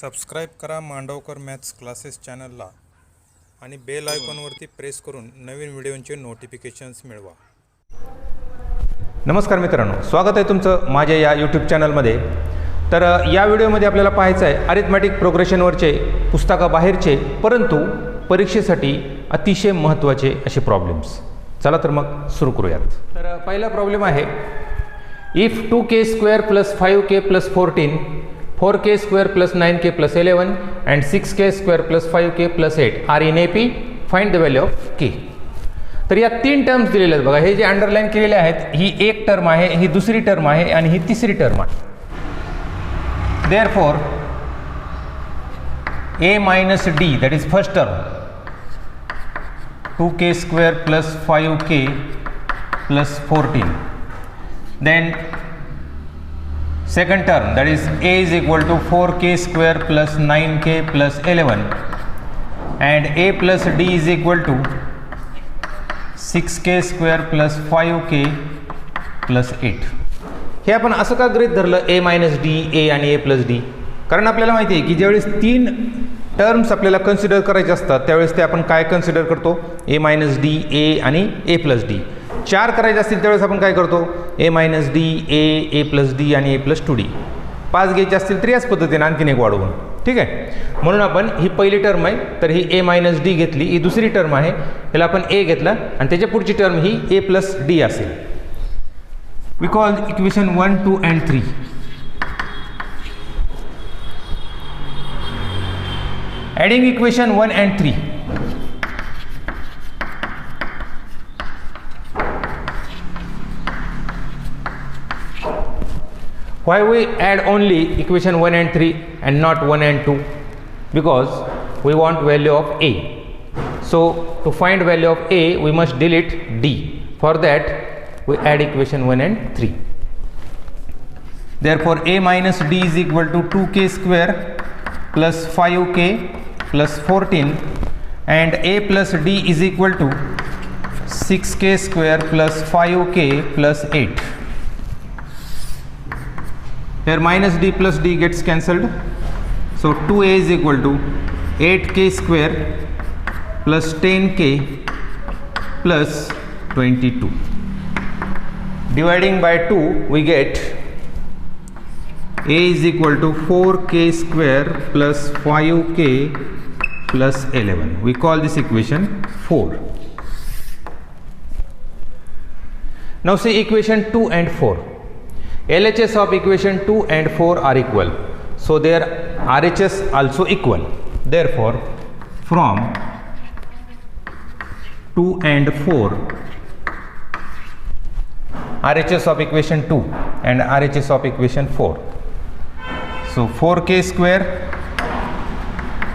Subscribe करा Mandavkar maths classes चॅनलला आणि बेल आयकॉनवरती प्रेस करून नवीन व्हिडिओंचे नोटिफिकेशन्स मिळवा. नमस्कार मित्रांनो, स्वागत आहे तुमचं माझ्या या यूट्यूब चॅनलमध्ये. तर या व्हिडिओमध्ये आपल्याला पाहायचं आहे अरिथमॅटिक प्रोग्रेशनवरचे पुस्तकाबाहेरचे परंतु परीक्षेसाठी अतिशय महत्त्वाचे असे प्रॉब्लेम्स. चला तर मग सुरू करूयात. तर पहिला प्रॉब्लेम आहे if 2k² + 5k + 14 4k² + 9k + 11 and 6k² + 5k + 8 are in AP, find the value of k. तर या तीन टर्म्स दिलेल्या आहेत बघा. हे जे अंडरलाईन केलेले आहेत ही एक टर्म आहे, ही दुसरी टर्म आहे आणि ही तिसरी टर्म आहे. Therefore a minus d, that is first term, 2k² + 5k + 14. Then second term, that is a is equal to 4k² + 9k + 11 and a plus d is equal to 6k² + 5k + 8. हे आपण असं का गृहीत धरलं a minus d, a आणि a plus d? कारण आपल्याला माहिती आहे की ज्यावेळेस तीन टर्म्स आपल्याला कन्सिडर करायचे असतात त्यावेळेस ते आपण काय कन्सिडर करतो? a minus d, a आणि a plus d. चार करायचे असतील त्यावेळेस आपण काय करतो? a minus d, a plus d आणि a plus 2d. पाच घ्यायचे असतील तर याच पद्धतीने आणखीन एक वाढवून. ठीक आहे, म्हणून आपण ही पहिली टर्म आहे तर ही a minus d घेतली, ही दुसरी टर्म आहे याला आपण a घेतला आणि त्याच्या पुढची term he a plus d असेल. We call equation 1, 2 and 3. Adding equation 1 and 3. Why we add only equation 1 and 3 and not 1 and 2? Because we want value of a. So to find value of a we must delete d. For that we add equation 1 and 3. Therefore a minus d is equal to 2k² + 5k + 14 and a plus d is equal to 6k² + 5k + 8. Here minus d plus d gets cancelled, so 2a is equal to 8k² + 10k + 22. Dividing by 2 we get a is equal to 4k² + 5k + 11. We call this equation 4. Now see equation 2 and 4. LHS of equation 2 and 4 are equal, so their RHS also equal. Therefore from 2 and 4, RHS of equation 2 and RHS of equation 4. So 4k²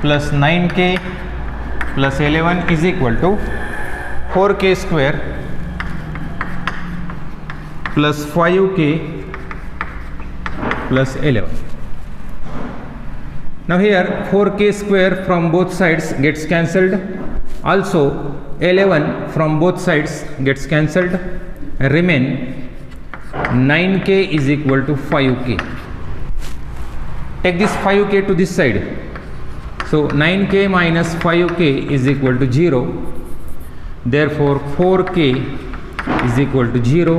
+ 9k + 11 is equal to 4k² + 5k + 11. Now here 4k² from both sides gets cancelled. Also 11 from both sides gets cancelled. Remain 9k is equal to 5k. Take this 5k to this side. So 9k minus 5k is equal to 0. Therefore 4k is equal to 0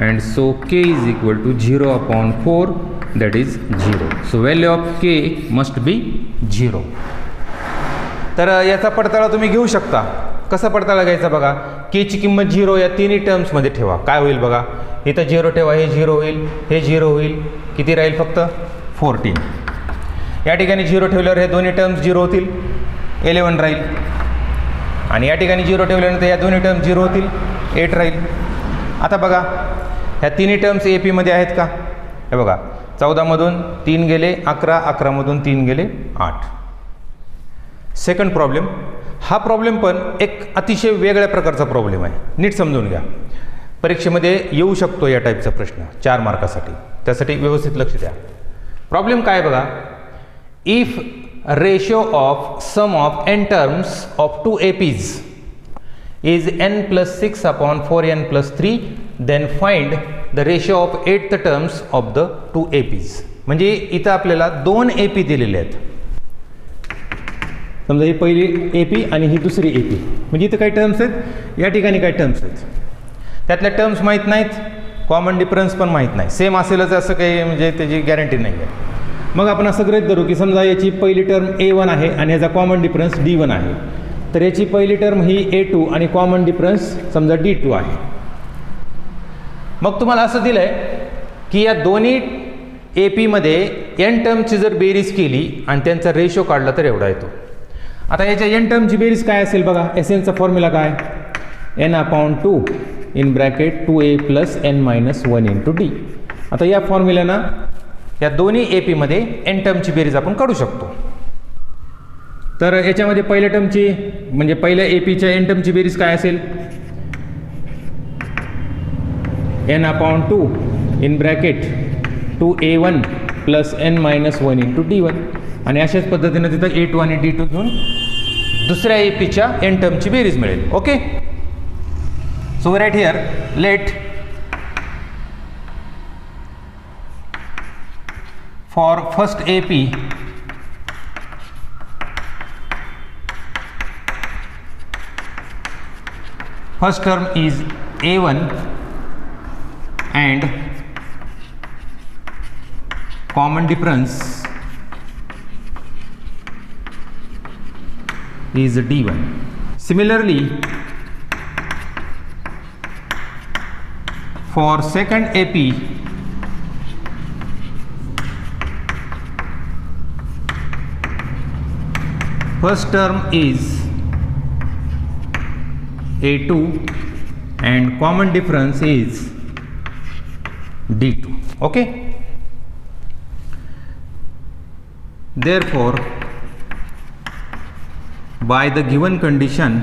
and so k is equal to 0 upon 4, that is 0. So value of k must be 0. तर याचा पडताळा तुम्ही घेऊ शकता. कसा पडताळा घ्यायचा बघा. k ची किंमत 0 या तिन्ही टर्म्समध्ये ठेवा. काय होईल बघा, इथं 0 ठेवा, हे 0 होईल, हे 0 होईल, किती राहील फक्त 14. या ठिकाणी 0 ठेवल्यावर हे दोन्ही टर्म्स 0 होतील, 11 राहील आणि या ठिकाणी 0 ठेवल्यानंतर या दोन्ही टर्म्स 0 होतील, 8 राहील. आता बघा ह्या तिन्ही टर्म्स ए पीमध्ये आहेत का? हे बघा 14 मधून 3 गेले 11, 11 मधून 3 गेले 8. Second problem. हा प्रॉब्लेम पण एक अतिशय वेगळ्या प्रकारचा प्रॉब्लेम आहे, नीट समजून घ्या. परीक्षेमध्ये येऊ शकतो या टाईपचा प्रश्न 4 मार्कासाठी, त्यासाठी व्यवस्थित लक्ष द्या. प्रॉब्लेम काय बघा. If ratio of sum of n terms of 2 APs is n + 6 upon 4n + 3, then find the ratio of 8th terms of the 2 APs. म्हणजे इथं आपल्याला 2 AP दिलेले आहेत. समजा ही पहिली AP आणि ही दुसरी AP, म्हणजे इथं काही टर्म्स आहेत, या ठिकाणी काही टर्म्स आहेत. त्यातल्या टर्म्स माहीत नाहीत, कॉमन डिफरन्स पण माहीत नाही. सेम असेलच असं काही म्हणजे त्याची गॅरंटी नाही आहे. मग आपण असं गृहीत धरू की समजा याची पहिली टर्म A1 आहे आणि याचा कॉमन डिफरन्स D1 आहे. तर याची पहिली टर्म ही A2 आणि कॉमन डिफरन्स समजा D2 आहे. मग तुम्हाला असं दिलं आहे की या दोन्ही AP-मध्ये n टर्मची जर बेरीज केली आणि त्यांचा रेशो काढला तर एवढा येतो. आता याच्या n टर्मची बेरीज काय असेल बघा. SNचा फॉर्म्युला काय, n/2 in bracket 2a plus n-1 into d. आता या फॉर्म्युल्यानं या दोन्ही AP-मध्ये n टर्मची बेरीज आपण काढू शकतो. तर याच्यामध्ये पहिल्या टर्मची म्हणजे पहिल्या AP-च्या n टर्मची बेरीज काय असेल, n/2 in bracket 2a1 plus n-1 into d1. आणि अशाच पद्धतीनं तिथं A2 आणि D2 घेऊन दुसऱ्या AP-च्या n टर्मची बेरीज मिळेल. Okay, so right here let for first AP first term is A1 and common difference is D1. Similarly, for second AP first term is A2 and common difference is D2. Okay, therefore by the given condition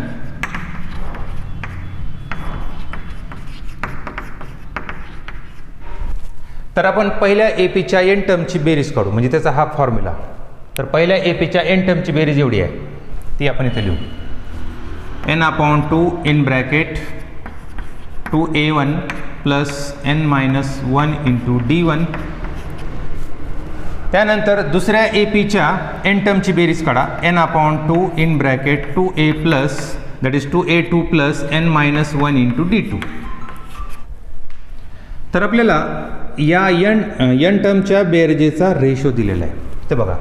तर आपण पहिल्या AP-च्या n टर्मची बेरीज काढू, म्हणजे त्याचा हा formula. तर पहिल्या AP-च्या n टर्मची बेरीज एवढी आहे, ती आपण इथे लिहू. n/2 in bracket 2a1 plus n-1 into d1. त्यानंतर दुसऱ्या AP-च्या n टर्मची बेरीज काढा. n/2 in bracket 2a plus that is 2a2 plus n-1 into d2. तर आपल्याला या n टर्मच्या बेरजेचा रेशो दिलेला आहे. ते बघा,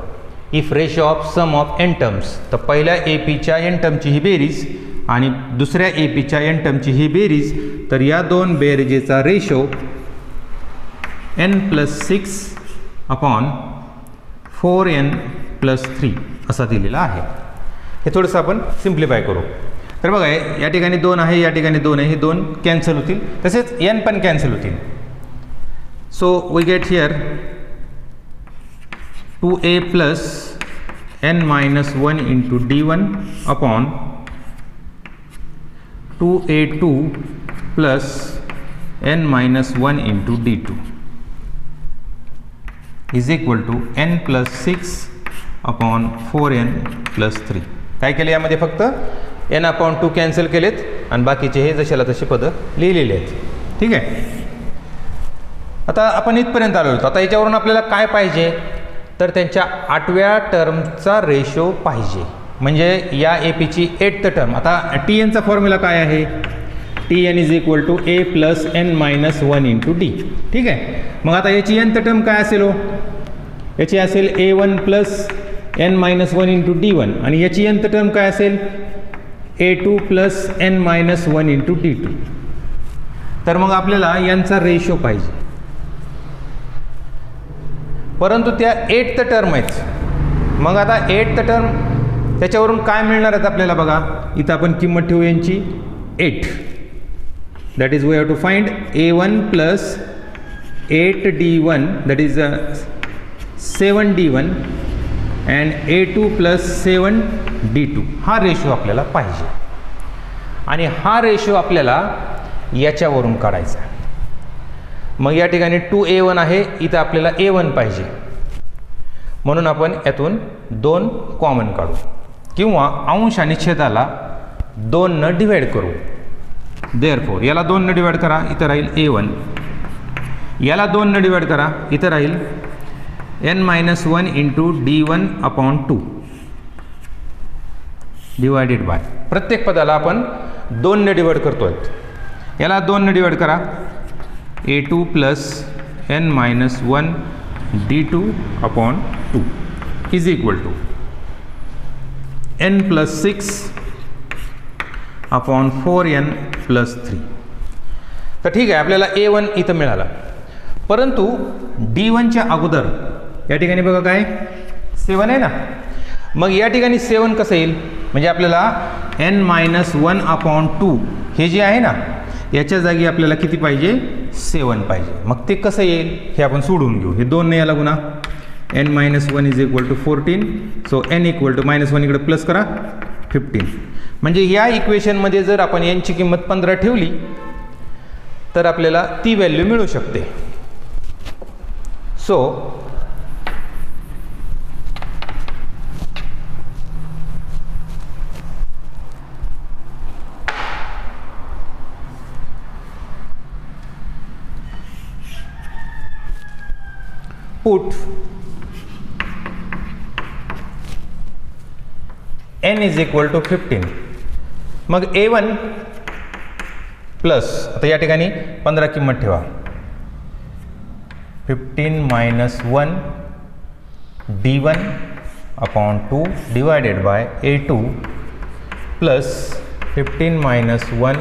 if ratio of sum of n terms, तर पहिल्या AP-च्या n टर्मची ही बेरीज आणि दुसऱ्या AP-च्या n टर्मची ही बेरीज, तर या दोन बेरजेचा रेशो n+6 अपॉन 4n+3 असा दिलेला आहे. हे थोडंसं आपण सिम्प्लिफाय करू. तर बघा, या ठिकाणी 2 आहे, या ठिकाणी 2 आहे, हे 2 कॅन्सल होतील, तसेच n पण कॅन्सल होतील. So we get here 2a plus n-1 into d1 upon 2a2 plus n-1 into d2 is equal to n+6 upon 4n+3. काय केलं यामध्ये, फक्त n/2 कॅन्सल केलेत आणि बाकीचे हे जशाला तशी पदं लिहिलेली आहेत. ठीक आहे, आता आपण इथपर्यंत आलो होतो. आता याच्यावरून आपल्याला काय पाहिजे, तर त्यांच्या 8व्या टर्मचा रेशो पाहिजे, म्हणजे या AP-ची 8th टर्म. आता Tnचा फॉर्म्युला काय आहे, Tn is equal to a plus n-1 into d. ठीक आहे, मग आता याची nth टर्म काय असेल, हो याची असेल a1 plus n-1 into d1 आणि याची nth टर्म काय असेल a2 plus n-1 into d2. तर मग आपल्याला यांचा रेशो पाहिजे, परंतु त्या 8th टर्म आहेत. मग आता 8th टर्म त्याच्यावरून काय मिळणार आहेत आपल्याला बघा. इथं आपण किंमत ठेवू यांची 8. That is we have to find a1 plus 8d1 that is 7d1 and a2 plus 7d2. हा रेशो आपल्याला पाहिजे आणि हा रेशो आपल्याला याच्यावरून काढायचा. मग या ठिकाणी 2a1 आहे, इथं आपल्याला a1 पाहिजे, म्हणून आपण यातून 2 कॉमन काढू किंवा अंश आणि छेदाला 2 न डिवाइड करू. देअरफॉर याला 2 न डिवाइड करा, इथं राहील a1. याला 2 न डिवाइड करा, इथं राहील n-1 into d1/2 divided bye, प्रत्येक पदाला आपण 2 ने डिवाइड करतोय. याला 2 ने डिवाइड करा. a2 plus n-1 d2/2 is equal to n plus 6/4n plus 3. तर ठीक आहे, आपल्याला a1 इथं मिळाला. परंतु d1च्या अगोदर या ठिकाणी बघा काय 7 आहे ना. मग या ठिकाणी 7 कसं येईल, म्हणजे आपल्याला n-1/2 हे जे आहे ना, याच्या जागी आपल्याला किती पाहिजे 7 पाहिजे. मग ते कसं येईल हे आपण सोडून घेऊ. हे 2 ने याला गुणा. n-1 is equal to 14. So n equal to -1 इकडे प्लस करा 15. म्हणजे या इक्वेशनमध्ये जर आपण यांची किंमत 15 ठेवली तर आपल्याला ती व्हॅल्यू मिळू शकते. So put n is equal to 15. मग a1 प्लस, आता या ठिकाणी 15 किंमत ठेवा. 15 minus 1 d1/2 divided by a2 plus 15 minus 1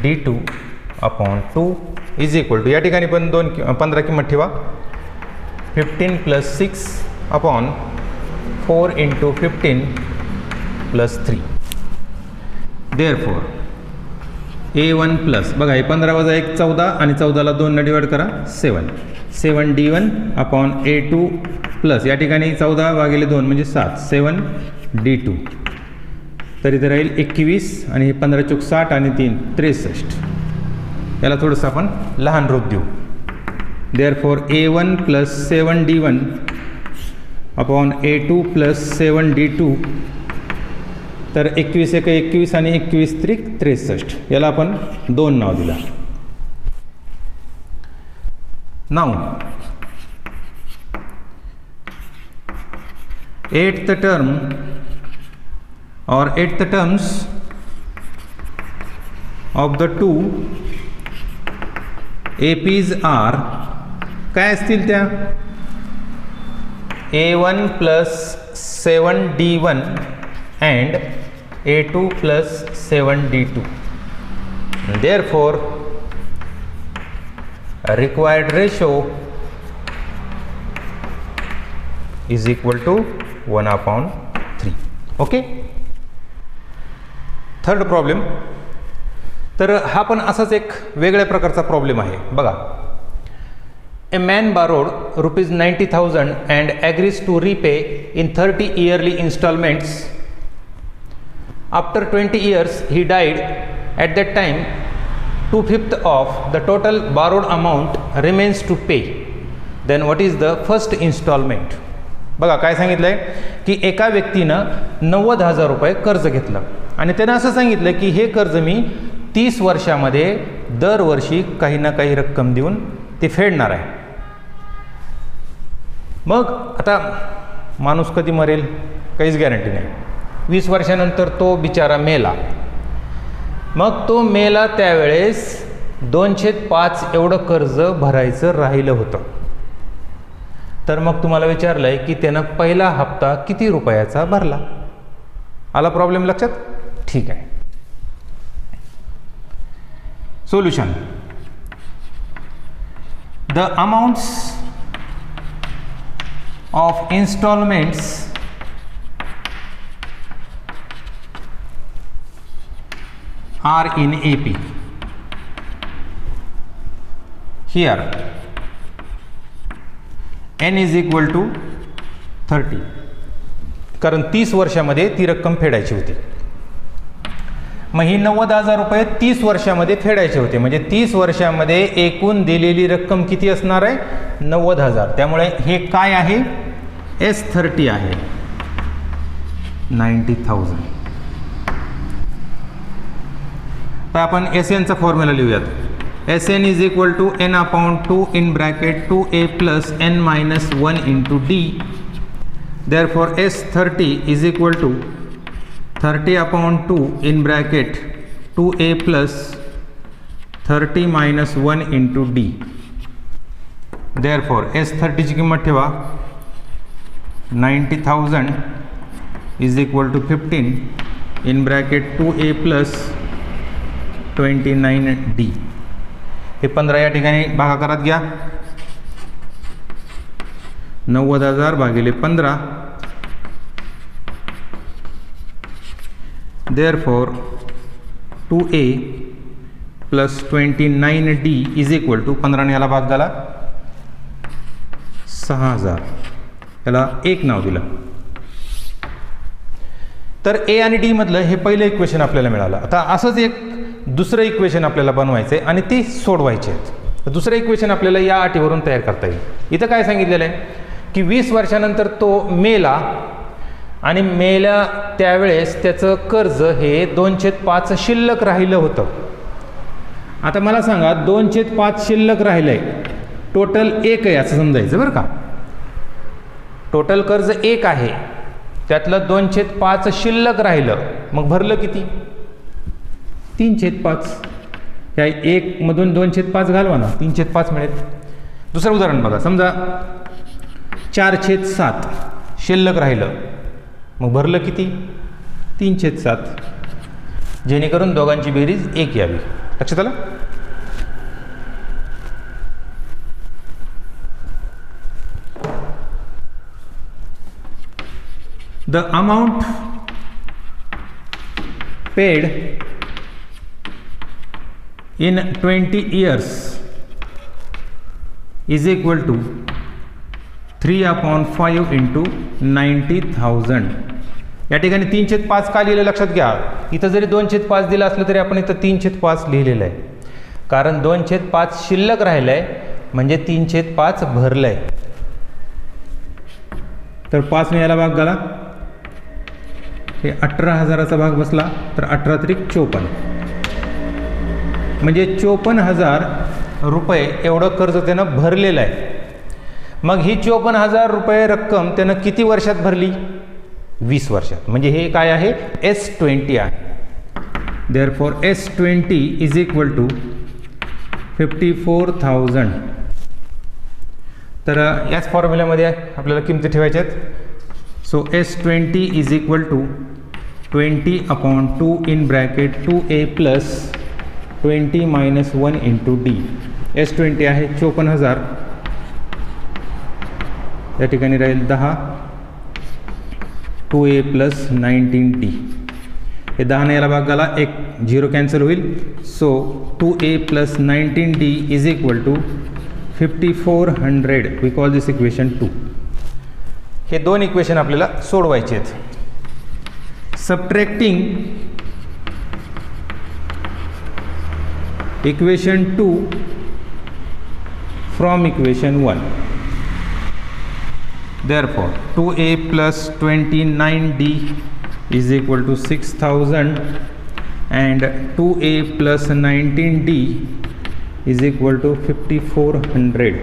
d2/2 is equal to, या ठिकाणी पण 15 किंमत ठेवा. 15 plus 6/4 into 15 plus 3. Therefore a1 plus, बघा हे 15 वजा 1 14 आणि 14ला 2 ने डिवाइड करा 7 d1/a2 प्लस, या ठिकाणी 14 भागिले 2 म्हणजे 7 7 d2. तर इथे राहील 21 आणि हे 15 चूक 60 आणि 3 63. याला थोडंसं आपण लहान रूप देऊ. Therefore a1 plus 7 d1/a2 plus 7 d2. तर 21 1 21 आणि 21 त्रिक 63. याला आपण 2 नाव दिला. नाव 8th term or 8th terms of the two APs are काय असतील त्या, a1 plus 7 d1 and a2 plus 7 d2. Therefore, required ratio is equal to 1/3. Okay. Third problem. तर हा पण असाच एक वेगळ्या प्रकारचा प्रॉब्लेम आहे. बघा, a man borrowed ₹90,000 and agrees to repay in 30 yearly installments. After 20 years, he died. At that time, 2/5 of the total borrowed amount remains to pay. Then what is the first installment? बघा काय सांगितलंय की एका व्यक्तीनं 90,000 रुपये कर्ज घेतलं आणि त्यानं असं सांगितलं की हे कर्ज मी 30 वर्षामध्ये दरवर्षी काही ना काही रक्कम देऊन ते फेडणार आहे. मग आता माणूस कधी मरेल काहीच गॅरंटी नाही. 20 वर्षानंतर तो बिचारा मेला. मग तो मेला त्यावेळेस 2/5 एवढं कर्ज भरायचं राहिलं होतं. तर मग तुम्हाला विचारलं आहे की त्यानं पहिला हप्ता किती रुपयाचा भरला. आला प्रॉब्लेम लक्षात. ठीक आहे. Solution. The amounts of instalments are in AP. Here n is equal to 30. कारण 30 वर्षामध्ये ती रक्कम फेडायची होती. मग ही 90,000 रुपये 30 वर्षामध्ये फेडायचे होते. म्हणजे 30 वर्षामध्ये एकूण दिलेली रक्कम किती असणार आहे 90,000. त्यामुळे हे काय आहे S30 आहे 90,000. तर आपण SN चा फॉर्म्युला लिहूयात. Sn is equal to n upon 2 in bracket 2a plus n minus 1 into d. Therefore S30 is equal to 30 upon 2 in bracket 2a plus 30 minus 1 into d. Therefore S30 ची किंमत ठेवा 90,000 is equal to 15 in bracket 2a plus 29d. हे 15 या ठिकाणी भागाकारात घ्या. 90,000 भागिले 15. Therefore 2a plus 29d is equal to 15 ने याला भाग झाला 6,000. याला एक नाव दिलं. तर ए आणि डी मधलं हे पहिलं इक्वेशन आपल्याला मिळालं. आता असंच एक दुसरं इक्वेशन आपल्याला बनवायचं आहे आणि ते सोडवायचे आहेत. तर दुसरं इक्वेशन आपल्याला या अटीवरून तयार करता येईल. इथं काय सांगितलेलं आहे की 20 वर्षानंतर तो मेला आणि मेल्या त्यावेळेस त्याचं कर्ज हे 2/5 शिल्लक राहिलं होतं. आता मला सांगा 2/5 शिल्लक राहिलं आहे, टोटल 1 आहे असं समजायचं बरं का. टोटल कर्ज 1 आहे, त्यातलं 2/5 शिल्लक राहिलं, मग भरलं किती? 3/5. या 1 मधून 2/5 घालवा ना, 3/5 मिळेल. दुसरं उदाहरण बघा, समजा 4/7 शिल्लक राहिलं, मग भरलं किती? 3/7. जेणेकरून दोघांची बेरीज 1 यावी. लक्षात आलं? The amount paid in 20 years is equal to 3/5 into 90,000. या ठिकाणी 3/5 का लिहिलं लक्षात घ्या. इथं जरी 2/5 दिलं असलं तरी आपण इथं 3/5 लिहिलेलं आहे, कारण 2/5 शिल्लक राहिलं आहे म्हणजे 3/5 भरलं आहे. तर 5 ने याला भाग झाला, हे 18,000चा भाग बसला, तर 18 त्रिक 54, म्हणजे 54,000 रुपये एवढं कर्ज त्यानं भरलेलं आहे. मग ही 54,000 रुपये रक्कम त्यानं किती वर्षात भरली? 20 वर्षात. म्हणजे हे काय आहे? S20 आहे. Therefore S20 is equal to 54,000. तर याच फॉर्म्युल्यामध्ये आपल्याला किमती ठेवायच्या आहेत. So S20 is equal to 20/2 in bracket 2a plus 20 minus 1 into d. S20 आहे 54,000, या ठिकाणी राहील 10, 2a plus 19d. हे 10 ने याला भाग झाला, एक 0 कॅन्सल होईल. So 2a plus 19d is equal to 5400. We call this equation 2. हे दोन इक्वेशन आपल्याला सोडवायचे आहेत. Subtracting equation 2 from equation 1. Therefore 2a plus 29d is equal to 6,000 and 2a plus 19d is equal to 5400.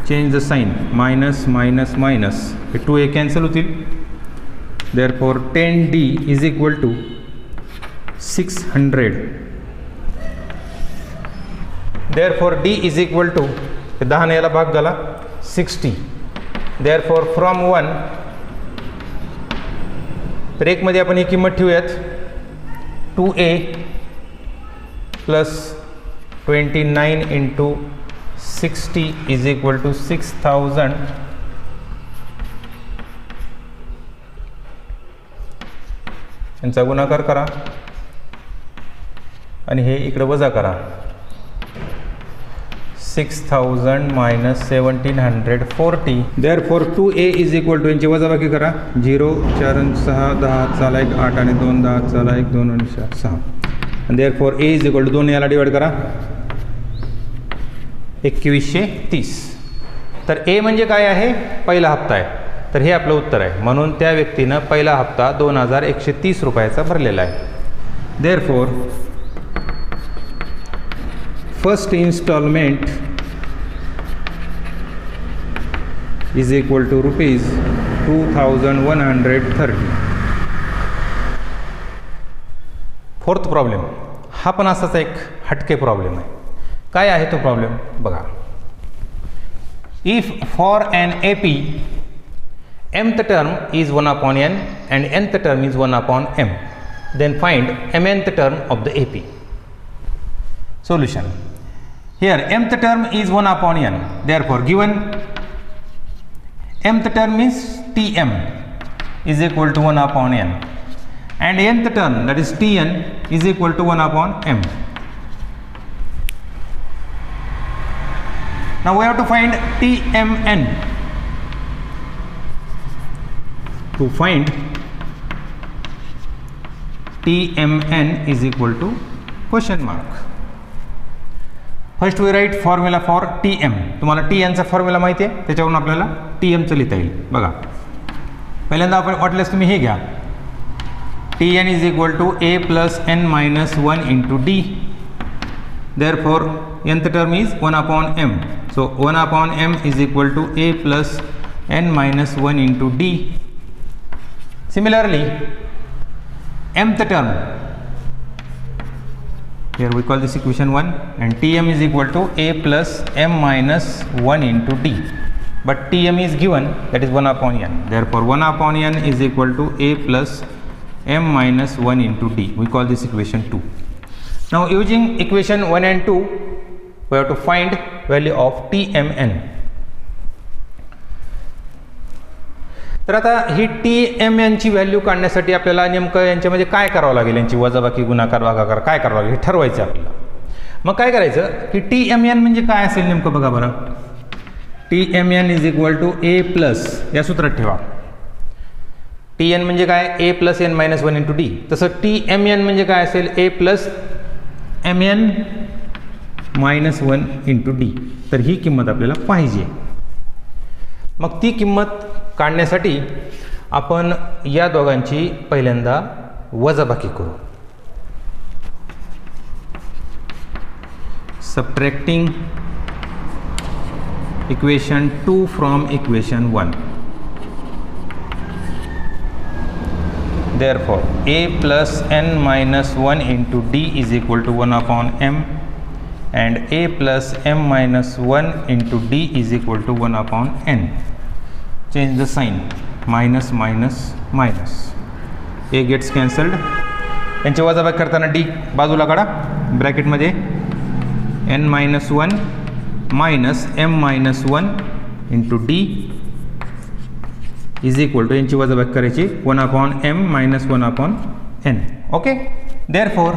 Change the sign, minus minus minus, 2a cancel होतील. Therefore 10d is equal to 600. Therefore d is equal to 10 ने याला भाग झाला 60. Therefore from 1, तर 1 मध्ये आपण ही किंमत ठेवूयात, 2a plus 29 into 60 is equal to 6,000. यांचा गुणाकार करा आणि हे इकडे वजा करा. 6,000 minus 1,740. Therefore 2a is equal to, यांची वजाबाकी करा. 0 4 6 10 चाला 1 8 आणि 2 10 चाला 1 2 आणि 4 6. आणि therefore a is equal to 2 याला डिवाइड करा, 2130. तर ए म्हणजे काय आहे? पहिला हप्ता आहे. तर हे आपलं उत्तर आहे. म्हणून त्या व्यक्तीनं पहिला हप्ता 2130 रुपयाचा भरलेला आहे. Therefore first installment is equal to ₹2130. Fourth problem, हा पण असाच एक हटके प्रॉब्लेम आहे. काय आहे तो प्रॉब्लेम बघा. If for an AP mth term is 1/n and nth term is 1/m, then find mnth term of the AP. Solution. Here mth term is 1/n, therefore given mth term is Tm is equal to 1/n and nth term, that is Tn, is equal to 1/m. Now we have to find Tmn. To find Tmn is equal to question mark. First we write formula for Tm. तुम्हाला Tn चा formula माहिती आहे, त्याच्यावरून आपल्याला Tm चं लिहिता येईल. बघा, पहिल्यांदा आपण वाटल्यास तुम्ही हे घ्या. Tn is equal to a plus n minus 1 into d. Therefore nth term is 1/m. So 1/m is equal to a plus n minus 1 into d. Similarly, mth term, here we call this equation 1, and Tm is equal to a plus m minus 1 into d. But Tm is given, that is 1/n. Therefore 1/n is equal to a plus m minus 1 into d. We call this equation 2. Now using equation 1 and 2, we have to find value of Tmn. तर आता ही Tmn ची value काढण्यासाठी आपल्याला नेमकं यांच्यामध्ये काय करावं लागेल, यांची वजाबाकी गुणाकार भागाकार काय करावं लागेल हे ठरवायचं आपल्याला. मग काय करायचं की Tmn म्हणजे काय असेल नेमकं बघा बरं. Tmn is equal to a plus, या सूत्रात ठेवा. Tn म्हणजे काय, a plus n minus 1 into d. तसं Tmn म्हणजे काय असेल, a plus mn minus 1 into d. तर ही किंमत आपल्याला पाहिजे. मग ती किंमत काढण्यासाठी आपण या दोघांची पहिल्यांदा वजाबाकी करू. Subtracting equation 2 from equation 1. Therefore a plus n minus 1 into d is equal to 1/m and a plus m minus 1 into d is equal to 1/n. Change the sign, minus minus minus, a gets cancelled. यांची वजाबाकी करताना d बाजूला काढा, ब्रॅकेटमध्ये n minus 1 minus m minus 1 into d is equal to, यांची वजाबाकी करायची 1/m minus 1/n. Okay, therefore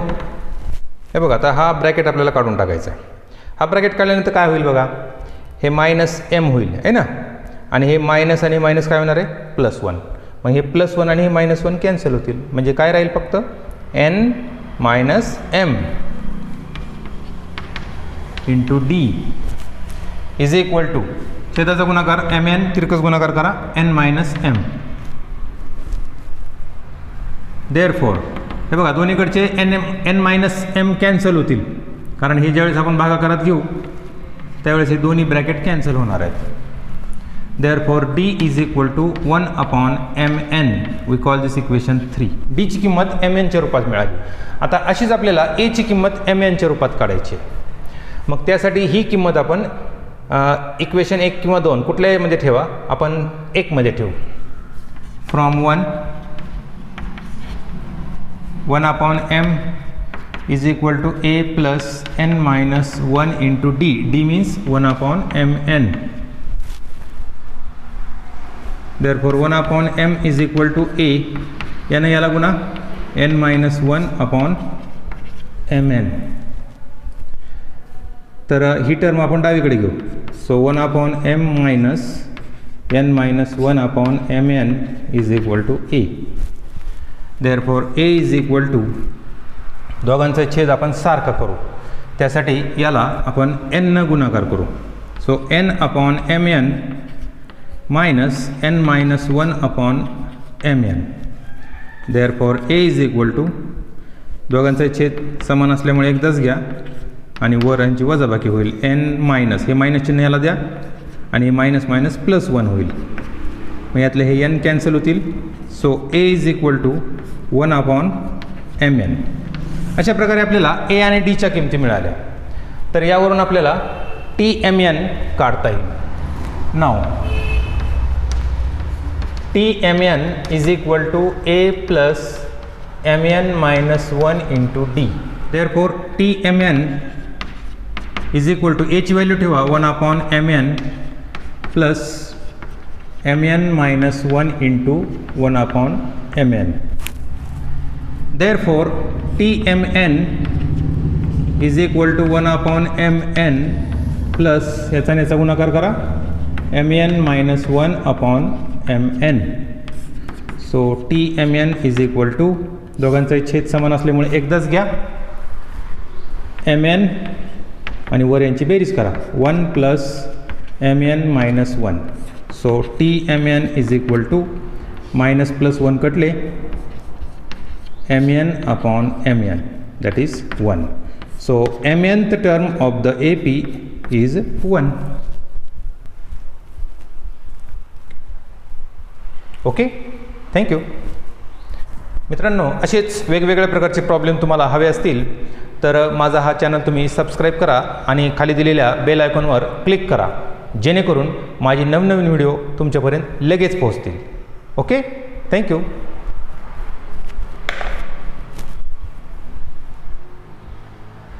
हे बघा, आता हा ब्रॅकेट आपल्याला काढून टाकायचा आहे. हा ब्रॅकेट काढल्यानंतर काय होईल बघा, हे मायनस m होईल आहे ना, आणि हे मायनस आणि मायनस काय होणार आहे, +1. मग हे +1 आणि हे -1 कॅन्सल होतील, म्हणजे काय राहील फक्त n minus m into d is equal to, छेदाचा गुणाकार mn, तिरकस गुणाकार करा n मायनस m. देअरफॉर हे बघा, दोन्हीकडचे n मायनस m कॅन्सल होतील, कारण हे ज्यावेळेस आपण भागाकारात घेऊ त्यावेळेस हे दोन्ही ब्रॅकेट कॅन्सल होणार आहेत. Therefore d is equal to 1/mn. We call this equation 3. d ची किंमत mn च्या रूपात मिळाली. आता अशीच आपल्याला a ची किंमत mn च्या रूपात काढायची. मग त्यासाठी ही किंमत आपण इक्वेशन 1 किंवा 2 कुठल्यामध्ये ठेवा, आपण 1 मध्ये ठेवू. From 1/m is equal to a plus n minus 1 into d. d means 1/mn. Therefore 1/m is equal to a, यानं याला गुणा n मायनस 1/mn. तर ही टर्म आपण डावीकडे घेऊ. So 1/m minus n minus 1/mn is equal to a. Therefore a is equal to, दोघांचा छेद आपण सारखा करू, त्यासाठी याला आपण n न गुणाकार करू. So n/mn minus n minus 1/mn. Therefore a is equal to, दोघांचा छेद समान असल्यामुळे एकदाच घ्या, आणि वर यांची वजाबाकी होईल एन मायनस, हे मायनस चिन्ह याला द्या आणि हे मायनस मायनस प्लस 1 होईल. मग यातले हे एन कॅन्सल होतील. So a is equal to 1/mn. अशा प्रकारे आपल्याला ए आणि डीच्या किमती मिळाल्या. तर यावरून आपल्याला TMN काढता येईल. Now TMN is equal to A plus MN minus 1 into D. देअरफॉर TMN is equal to A ची व्हॅल्यू ठेवा 1/mn plus MN minus 1 into 1/mn. Therefore, TMN is equal to 1/mn plus याचा आणि याचा गुणाकार करा mn minus 1/mn. So TMN is equal to, दोघांचा छेद समान असल्यामुळे एकदाच घ्या mn आणि वर यांची बेरीज करा 1 plus mn minus 1. So TMN is equal to minus plus 1 कटले mn/mn, that is 1. So mnth term of the AP is 1. Okay, thank you. मित्रांनो, असेच वेगवेगळ्या प्रकारचे प्रॉब्लेम तुम्हाला हवे असतील तर माझा हा चॅनल तुम्ही सबस्क्राईब करा आणि खाली दिलेल्या बेल आयकॉनवर क्लिक करा, जेणेकरून माझी नवनवीन व्हिडिओ तुमच्यापर्यंत लगेच पोहोचतील. Okay, thank you.